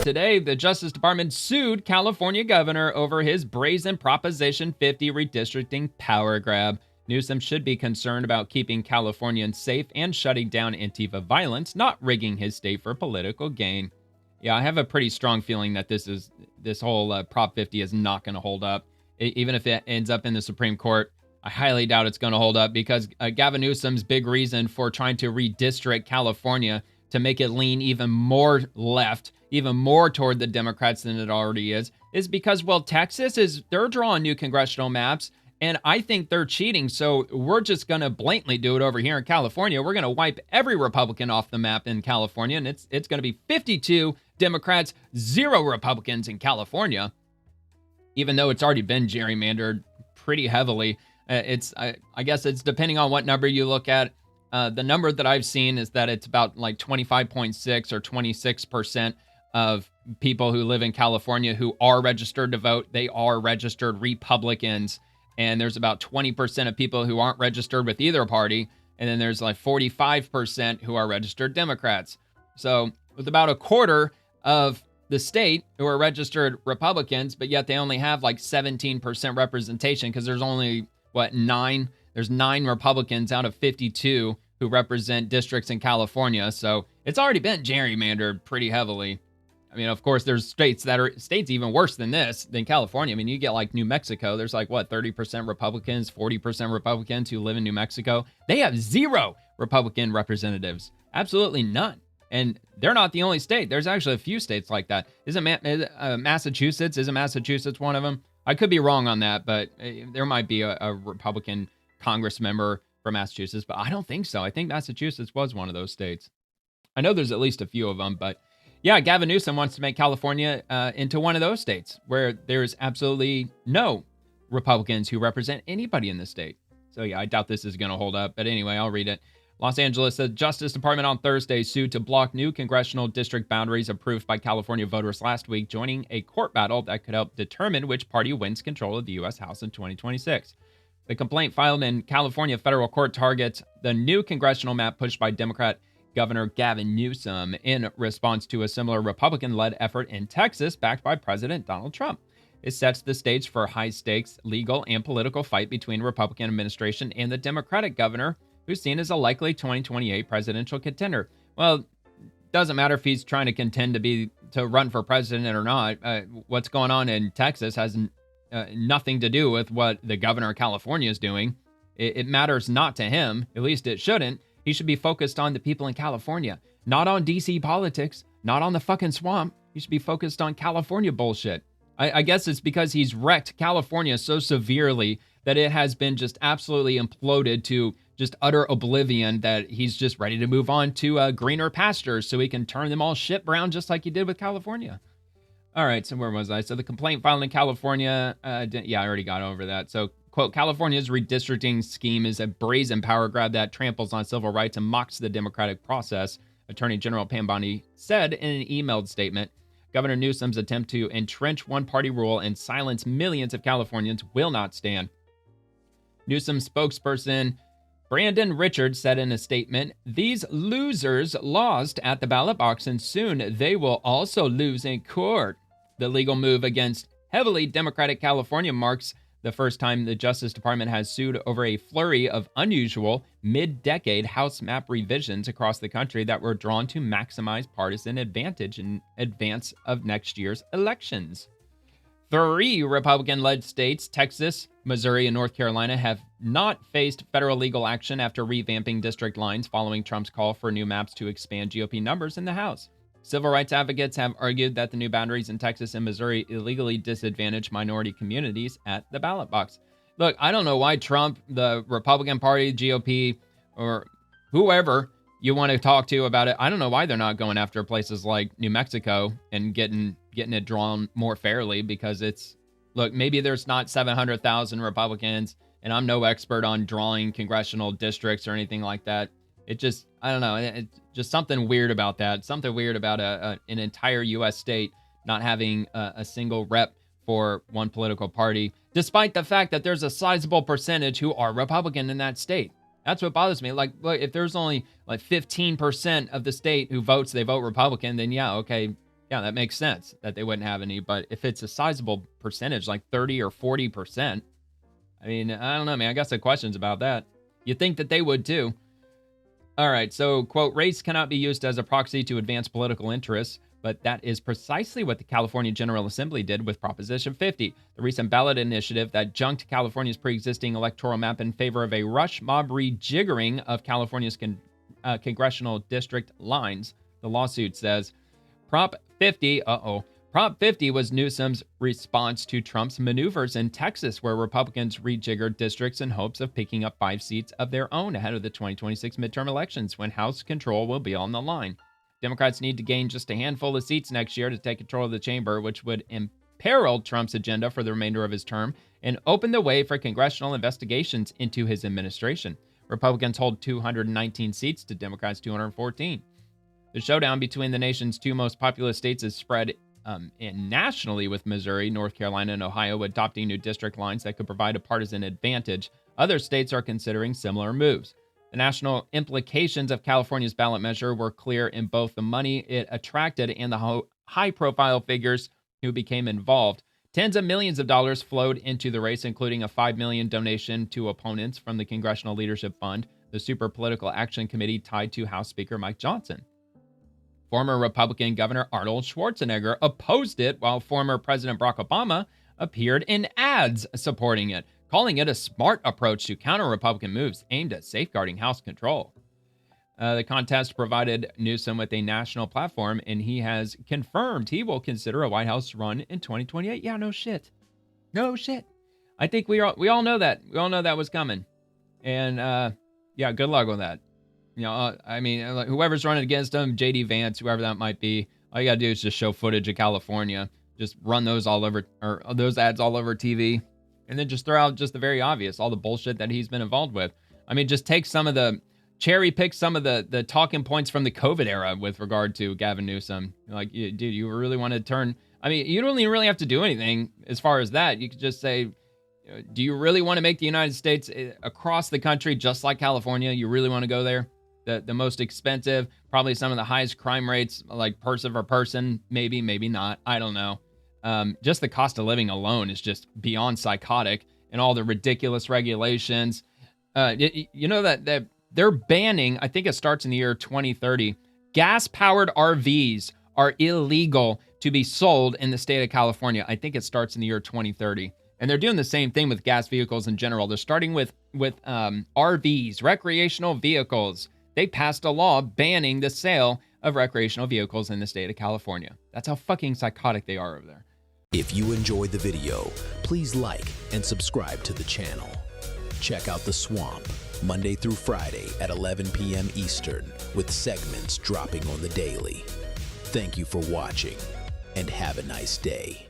Today, the Justice Department sued California governor over his brazen Proposition 50 redistricting power grab. Newsom should be concerned about keeping Californians safe and shutting down Antifa violence, not rigging his state for political gain. Yeah, I have a pretty strong feeling that this whole Prop 50 is not going to hold up. Even if it ends up in the Supreme Court, I highly doubt it's going to hold up because Gavin Newsom's big reason for trying to redistrict California to make it lean even more left, even more toward the Democrats than it already is because, well, they're drawing new congressional maps, and I think they're cheating, so we're just going to blatantly do it over here in California. We're going to wipe every Republican off the map in California, and it's going to be 52 Democrats, 0 Republicans in California, even though it's already been gerrymandered pretty heavily. I guess it's depending on what number you look at. The number that I've seen is that it's about like 25.6 or 26% of people who live in California who are registered to vote. They are registered Republicans. And there's about 20% of people who aren't registered with either party. And then there's like 45% who are registered Democrats. So with about a quarter of the state who are registered Republicans, but yet they only have like 17% representation because there's only, There's 9 Republicans out of 52 who represent districts in California. So it's already been gerrymandered pretty heavily. I mean, of course, there's states even worse than this, than California. I mean, you get like New Mexico. There's like, 30% Republicans, 40% Republicans who live in New Mexico. They have 0 Republican representatives. Absolutely none. And they're not the only state. There's actually a few states like that. Isn't Massachusetts one of them? I could be wrong on that, but there might be a Republican Congress member from Massachusetts, but I don't think so. I think Massachusetts was one of those states. I know there's at least a few of them, but yeah, Gavin Newsom wants to make California into one of those states where there's absolutely no Republicans who represent anybody in the state. So yeah, I doubt this is going to hold up. But anyway, I'll read it. Los Angeles, the Justice Department on Thursday sued to block new congressional district boundaries approved by California voters last week, joining a court battle that could help determine which party wins control of the U.S. House in 2026. The complaint filed in California federal court targets the new congressional map pushed by Democrat Governor Gavin Newsom in response to a similar Republican-led effort in Texas backed by President Donald Trump. It sets the stage for a high-stakes legal and political fight between Republican administration and the Democratic governor, who's seen as a likely 2028 presidential contender. Well, doesn't matter if he's trying to contend to run for president or not. What's going on in Texas has nothing to do with what the governor of California is doing. It matters not to him. At least it shouldn't. He should be focused on the people in California, not on DC politics, not on the fucking swamp. He should be focused on California bullshit. I guess it's because he's wrecked California so severely that it has been just absolutely imploded to just utter oblivion that he's just ready to move on to greener pastures so he can turn them all shit brown just like he did with California. All right, so where was I? So the complaint filed in California, I already got over that. So, quote, California's redistricting scheme is a brazen power grab that tramples on civil rights and mocks the democratic process, Attorney General Pam Bondi said in an emailed statement. Governor Newsom's attempt to entrench one-party rule and silence millions of Californians will not stand. Newsom's spokesperson Brandon Richards said in a statement, "These losers lost at the ballot box and soon they will also lose in court." The legal move against heavily Democratic California marks the first time the Justice Department has sued over a flurry of unusual mid-decade House map revisions across the country that were drawn to maximize partisan advantage in advance of next year's elections. 3 Republican-led states, Texas, Missouri, and North Carolina, have not faced federal legal action after revamping district lines following Trump's call for new maps to expand GOP numbers in the House. Civil rights advocates have argued that the new boundaries in Texas and Missouri illegally disadvantage minority communities at the ballot box. Look, I don't know why Trump, the Republican Party, GOP, or whoever you want to talk to about it, I don't know why they're not going after places like New Mexico and getting it drawn more fairly, because look, maybe there's not 700,000 Republicans, and I'm no expert on drawing congressional districts or anything like that. I don't know, it's just something weird about that. Something weird about an entire U.S. state not having a single rep for one political party, despite the fact that there's a sizable percentage who are Republican in that state. That's what bothers me. Like, look, if there's only like 15% of the state who votes, they vote Republican, then yeah, okay, Yeah, that makes sense that they wouldn't have any. But if it's a sizable percentage, like 30 or 40%, I mean, I don't know, man. I got some questions about that. You'd think that they would too. All right, so, quote, race cannot be used as a proxy to advance political interests, but that is precisely what the California General Assembly did with Proposition 50, the recent ballot initiative that junked California's pre-existing electoral map in favor of a rush mob rejiggering of California's congressional district lines. The lawsuit says Prop 50, Prop 50 was Newsom's response to Trump's maneuvers in Texas, where Republicans rejiggered districts in hopes of picking up 5 seats of their own ahead of the 2026 midterm elections, when House control will be on the line. Democrats need to gain just a handful of seats next year to take control of the chamber, which would imperil Trump's agenda for the remainder of his term and open the way for congressional investigations into his administration. Republicans hold 219 seats to Democrats' 214. The showdown between the nation's 2 most populous states is spread nationally, with Missouri, North Carolina, and Ohio adopting new district lines that could provide a partisan advantage. Other states are considering similar moves. The national implications of California's ballot measure were clear in both the money it attracted and the high-profile figures who became involved. Tens of millions of dollars flowed into the race, including a $5 million donation to opponents from the Congressional Leadership Fund, the Super Political Action Committee tied to House Speaker Mike Johnson. Former Republican Governor Arnold Schwarzenegger opposed it, while former President Barack Obama appeared in ads supporting it, calling it a smart approach to counter Republican moves aimed at safeguarding House control. The contest provided Newsom with a national platform, and he has confirmed he will consider a White House run in 2028. Yeah, no shit. No shit. I think we all know that. We all know that was coming. And, yeah, good luck with that. You know, I mean, whoever's running against him, J.D. Vance, whoever that might be, all you got to do is just show footage of California. Just run those all over, or those ads all over TV. And then just throw out just the very obvious, all the bullshit that he's been involved with. I mean, just take cherry pick some of the talking points from the COVID era with regard to Gavin Newsom. Like, dude, you really want to turn, I mean, you don't even really have to do anything as far as that. You could just say, do you really want to make the United States across the country just like California? You really want to go there? The most expensive, probably some of the highest crime rates, like person for person, maybe not. I don't know. Just the cost of living alone is just beyond psychotic, and all the ridiculous regulations. You know that they're banning, I think it starts in the year 2030, gas-powered RVs are illegal to be sold in the state of California. I think it starts in the year 2030. And they're doing the same thing with gas vehicles in general. They're starting with RVs, recreational vehicles. They passed a law banning the sale of recreational vehicles in the state of California. That's how fucking psychotic they are over there. If you enjoyed the video, please like and subscribe to the channel. Check out The Swamp, Monday through Friday at 11 p.m. Eastern, with segments dropping on the daily. Thank you for watching, and have a nice day.